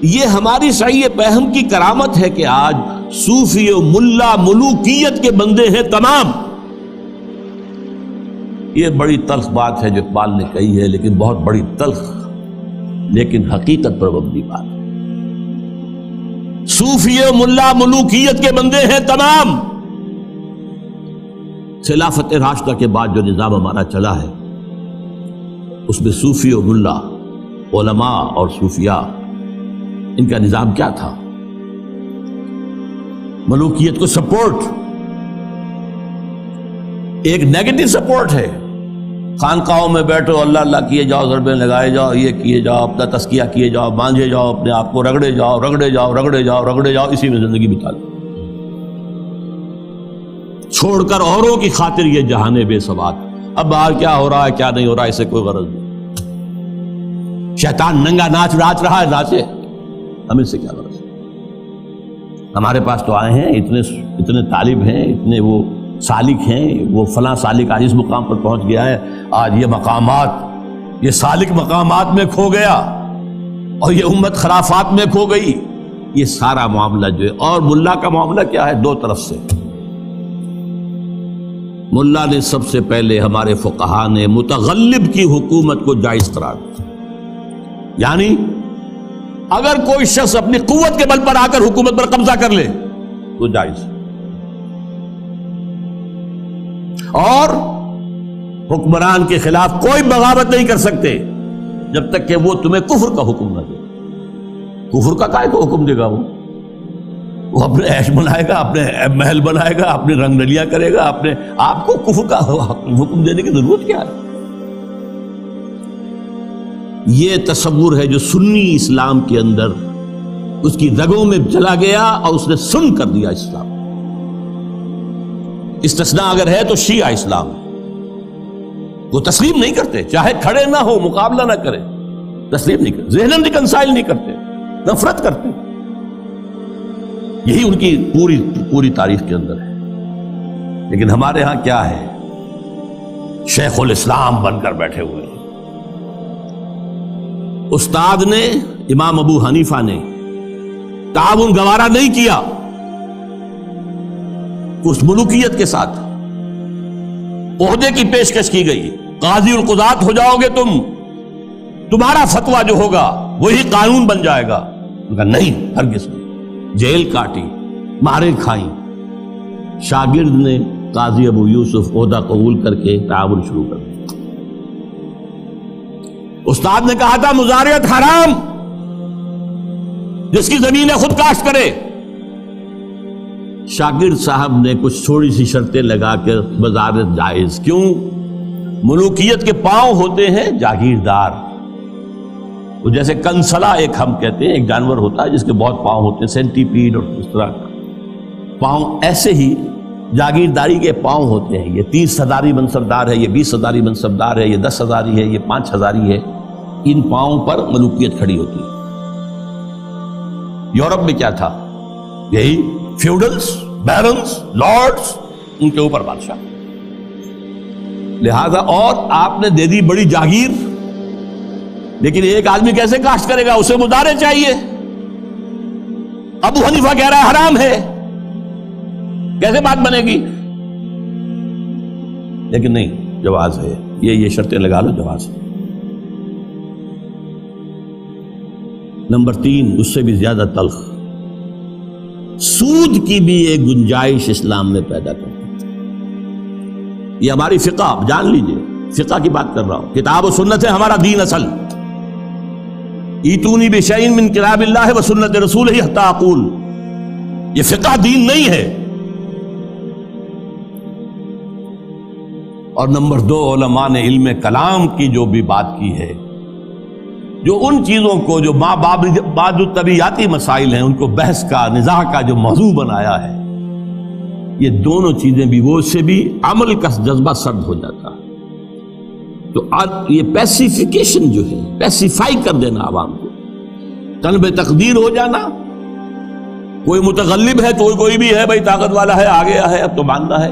یہ ہماری صحیح فہم کی کرامت ہے کہ آج صوفی و ملا ملوکیت کے بندے ہیں تمام. یہ بڑی تلخ بات ہے جو اقبال نے کہی ہے، لیکن بہت بڑی تلخ لیکن حقیقت پر مبنی بات ہے. صوفی و ملا ملوکیت کے بندے ہیں تمام. خلافت راشدہ کے بعد جو نظام ہمارا چلا ہے اس میں صوفی و ملا، علماء اور صوفیاء، ان کا نظام کیا تھا؟ ملوکیت کو سپورٹ، ایک نیگیٹو سپورٹ ہے. خانقاہوں میں بیٹھو، اللہ اللہ کیے جاؤ، ضربیں لگائے جاؤ، یہ کیے جاؤ، اپنا تزکیہ کیے جاؤ، مانجے جاؤ، اپنے آپ کو رگڑے جاؤ رگڑے جاؤ رگڑے جاؤ رگڑے جاؤ، اسی میں زندگی بتا دو، چھوڑ کر اوروں کی خاطر یہ جہان بے ثبات. اب باہر کیا ہو رہا ہے کیا نہیں ہو رہا ہے اسے کوئی غرض نہیں. شیطان ننگا ناچ رہا ہے، ناچے، ہمیں سے کیا غرض. ہمارے پاس تو آئے ہیں، اتنے طالب ہیں، اتنے وہ سالک ہیں، وہ فلاں سالک آج اس مقام پر پہنچ گیا ہے، آج یہ مقامات، یہ سالک مقامات میں کھو گیا اور یہ امت خرافات میں کھو گئی. یہ سارا معاملہ جو ہے، اور ملا کا معاملہ کیا ہے؟ دو طرف سے. ملا نے سب سے پہلے، ہمارے فقہا نے متغلب کی حکومت کو جائز قرار دیا. یعنی اگر کوئی شخص اپنی قوت کے بل پر آ کر حکومت پر قبضہ کر لے تو جائز، اور حکمران کے خلاف کوئی بغاوت نہیں کر سکتے جب تک کہ وہ تمہیں کفر کا حکم نہ دے. کفر کا کائے کو حکم دے گا؟ وہ اپنے عیش بنائے گا، اپنے محل بنائے گا، اپنے رنگ رلیاں کرے گا، اپنے آپ کو کفر کا حکم دینے کی ضرورت کیا ہے؟ یہ تصور ہے جو سنی اسلام کے اندر اس کی رگوں میں چلا گیا اور اس نے سن کر دیا اسلام. استثناء اگر ہے تو شیعہ اسلام، وہ تسلیم نہیں کرتے، چاہے کھڑے نہ ہو، مقابلہ نہ کرے، تسلیم نہیں کرتے، ذہناً ریکنسائل نہیں کرتے، نفرت کرتے. یہی ان کی پوری تاریخ کے اندر ہے. لیکن ہمارے ہاں کیا ہے؟ شیخ الاسلام بن کر بیٹھے ہوئے ہیں. استاد نے، امام ابو حنیفہ نے تعاون گوارا نہیں کیا اس ملوکیت کے ساتھ. عہدے کی پیشکش کی گئی، قاضی القضات ہو جاؤ گے تم، تمہارا فتویٰ جو ہوگا وہی قانون بن جائے گا. نہیں، ہرگز نہیں. جیل کاٹی، مارے کھائیں. شاگرد نے قاضی ابو یوسف عہدہ قبول کر کے تعاون شروع کر دیا. استاد نے کہا تھا مزارعت حرام، جس کی زمین خود کاشت کرے. شاگرد صاحب نے کچھ تھوڑی سی شرطیں لگا کے مزارعت جائز. کیوں؟ ملوکیت کے پاؤں ہوتے ہیں جاگیردار. وہ جیسے کنسلا ایک ہم کہتے ہیں، ایک جانور ہوتا ہے جس کے بہت پاؤں ہوتے ہیں، سینٹی پیڈ اور اس طرح پاؤں، ایسے ہی جاگیرداری کے پاؤں ہوتے ہیں. یہ 30 ہزاری منصبدار ہے، یہ 20 ہزاری منصبدار ہے، یہ 10 ہزاری ہے، یہ 5 ہزاری ہے. ان پاؤں پر ملوکیت کھڑی ہوتی ہے. یورپ میں کیا تھا؟ یہی فیوڈلز، بیرنز، لارڈز، ان کے اوپر بادشاہ. لہذا اور آپ نے دے دی بڑی جاگیر، لیکن ایک آدمی کیسے کاشت کرے گا؟ اسے مزارع چاہیے. ابو حنیفہ کہہ رہا ہے حرام ہے، کیسے بات بنے گی؟ لیکن نہیں، جواز ہے. یہ شرطیں لگا لو، جواز ہے. نمبر 3، اس سے بھی زیادہ تلخ، سود کی بھی ایک گنجائش اسلام میں پیدا کرتی. یہ ہماری فقہ، آپ جان لیجئے، فقہ کی بات کر رہا ہوں، کتاب و سنت ہے ہمارا دین اصل. ایتونی بشیء من کتاب اللہ و سنت رسولہ حتی اقول. یہ فقہ دین نہیں ہے. اور نمبر 2، علماء نے علم کلام کی جو بھی بات کی ہے، جو ان چیزوں کو جو بعد الطبیعیاتی مسائل ہیں ان کو بحث کا، نزاع کا جو موضوع بنایا ہے، یہ دونوں چیزیں بھی، وہ سے بھی عمل کا جذبہ سرد ہو جاتا ہے. تو یہ پیسیفیکیشن جو ہے، پیسیفائی کر دینا عوام کو، طلب تقدیر ہو جانا. کوئی متغلب ہے تو کوئی بھی ہے بھائی، طاقت والا ہے، آ گیا ہے، اب تو ماننا ہے،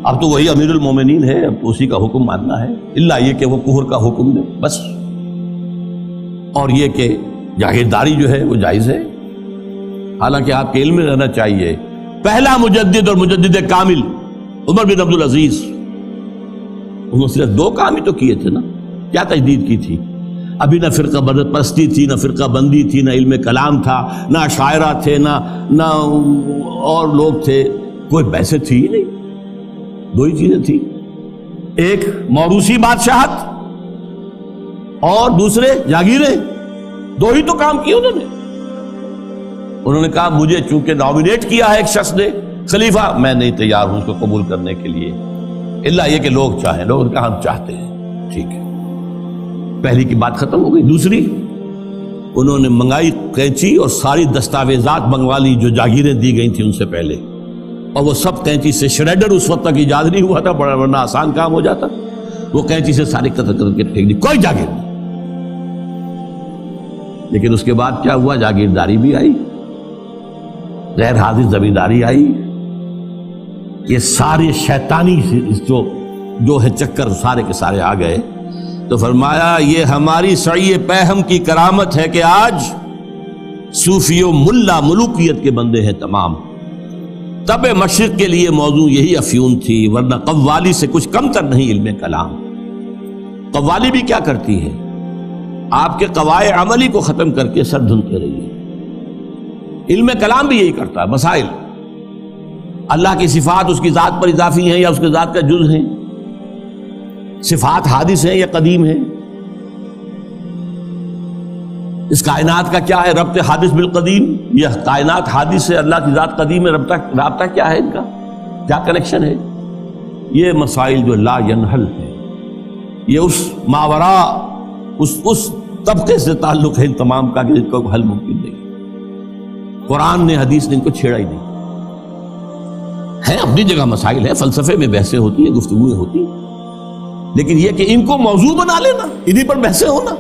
اب تو وہی امیر المومنین ہے، اب تو اسی کا حکم ماننا ہے، الا یہ کہ وہ کفر کا حکم دے بس. اور یہ کہ جاگیرداری جو ہے وہ جائز ہے، حالانکہ آپ کے علم میں رہنا چاہیے پہلا مجدد اور مجدد کامل عمر بن عبد العزیز، انہوں نے صرف 2 کام ہی تو کیے تھے نا، کیا تجدید کی تھی؟ ابھی نہ فرقہ بدت پرستی تھی، نہ فرقہ بندی تھی، نہ علم کلام تھا، نہ شاعرہ تھے، نہ اور لوگ تھے، کوئی بحث تھی ہی نہیں، 2 ہی چیزیں تھیں، ایک موروثی بادشاہت اور دوسرے جاگیریں، 2 ہی تو کام کیے انہوں نے کہا مجھے چونکہ نامینیٹ کیا ہے ایک شخص نے خلیفہ، میں نہیں تیار ہوں اس کو قبول کرنے کے لیے، الا یہ کہ لوگ چاہیں، لوگ نے کہا ہم چاہتے ہیں، ٹھیک ہے، پہلی کی بات ختم ہو گئی۔ دوسری، انہوں نے منگائی قینچی اور ساری دستاویزات منگوا لی جو جاگیریں دی گئی تھیں ان سے پہلے، اور وہ سب قینچی سے، شریڈر اس وقت تک ایجاد نہیں ہوا تھا، بڑا ورنہ آسان کام ہو جاتا، وہ قینچی سے ساری قطر کر کے پھینک دی، کوئی جاگیر نہیں۔ لیکن اس کے بعد کیا ہوا؟ جاگیرداری بھی آئی، غیر حاضر زمینداری آئی، یہ سارے شیطانی جو ہے چکر سارے کے سارے آ گئے۔ تو فرمایا یہ ہماری سعی پہم کی کرامت ہے کہ آج صوفی و ملا ملوکیت کے بندے ہیں تمام۔ طب مشرق کے لیے موضوع یہی افیون تھی، ورنہ قوالی سے کچھ کم تر نہیں علم کلام۔ قوالی بھی کیا کرتی ہے؟ آپ کے قواعد عملی کو ختم کر کے سر دھنتے رہی ہے۔ علم کلام بھی یہی کرتا ہے، مسائل، اللہ کی صفات اس کی ذات پر اضافی ہیں یا اس کی ذات کا جز ہیں، صفات حادث ہیں یا قدیم ہیں، اس کائنات کا کیا ہے ربط حادث بالقدیم، یہ کائنات حادث ہے، اللہ کی ذات قدیم ہے، رابطہ کیا ہے ان کا، کیا کنیکشن ہے؟ یہ مسائل جو لا ینحل ہے، یہ اس ماورا اس طبقے سے تعلق ہے ان تمام کا کہ ان کو حل ممکن نہیں۔ قرآن نے، حدیث نے ان کو چھیڑا ہی نہیں ہے، اپنی جگہ مسائل ہے، فلسفے میں بحثیں ہوتی ہیں، گفتگویں ہوتی ہیں، لیکن یہ کہ ان کو موضوع بنا لینا، انہی پر بحثیں ہونا،